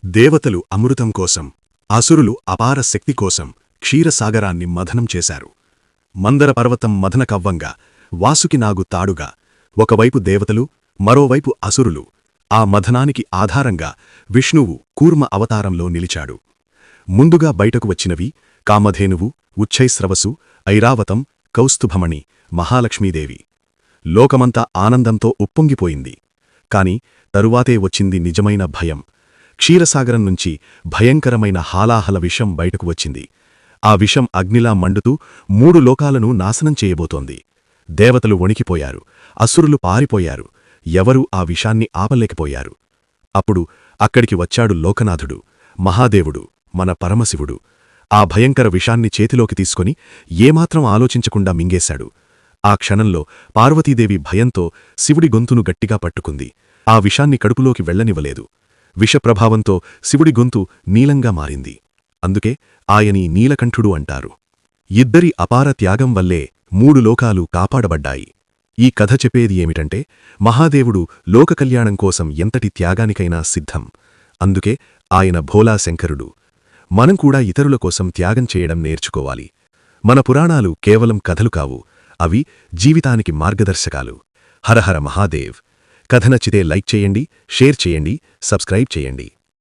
దేవతలు అమృతం కోసం, అసురులు అపార శక్తి కోసం క్షీరసాగరాన్ని మథనం చేశారు. మందర పర్వతం మథన కవ్వంగా, వాసుకి నాగు తాడుగా, ఒకవైపు దేవతలు, మరోవైపు అసురులు. ఆ మథనానికి ఆధారంగా విష్ణువు కూర్మ అవతారంలో నిలిచాడు. ముందుగా బయటకు వచ్చినవి కామధేనువు, ఉచ్ఛైస్రవసు, ఐరావతం, కౌస్తుభమణి, మహాలక్ష్మీదేవి. లోకమంతా ఆనందంతో ఉప్పొంగిపోయింది. కాని తరువాతే వచ్చింది నిజమైన భయం. క్షీరసాగరం నుంచి భయంకరమైన హాలాహల విషం బయటకు వచ్చింది. ఆ విషం అగ్నిలా మండుతూ 3 లోకాలను నాశనం చేయబోతోంది. దేవతలు వణికిపోయారు, అసురులు పారిపోయారు, ఎవరూ ఆ విషాన్ని ఆపలేకపోయారు. అప్పుడు అక్కడికి వచ్చాడు లోకనాథుడు, మహాదేవుడు, మన పరమశివుడు. ఆ భయంకర విషాన్ని చేతిలోకి తీసుకొని ఏమాత్రం ఆలోచించకుండా మింగేశాడు. ఆ క్షణంలో పార్వతీదేవి భయంతో శివుడి గొంతును గట్టిగా పట్టుకుంది. ఆ విషాన్ని కడుపులోకి వెళ్లనివ్వలేదు. విషప్రభావంతో శివుడి గొంతు నీలంగా మారింది. అందుకే ఆయని నీలకంఠుడు అంటారు. ఇద్దరి అపార త్యాగం వల్లే 3 లోకాలు కాపాడబడ్డాయి. ఈ కథ చెప్పేది ఏమిటంటే, మహాదేవుడు లోకకల్యాణం కోసం ఎంతటి త్యాగానికైనా సిద్ధం. అందుకే ఆయన భోలా శంకరుడు. మనం కూడా ఇతరుల కోసం త్యాగం చేయడం నేర్చుకోవాలి. మన పురాణాలు కేవలం కథలు కావు, అవి జీవితానికి మార్గదర్శకాలు. హరహర మహాదేవ్. కథ నచ్చితే లైక్ చేయండి, షేర్ చేయండి, సబ్స్క్రైబ్ చేయండి.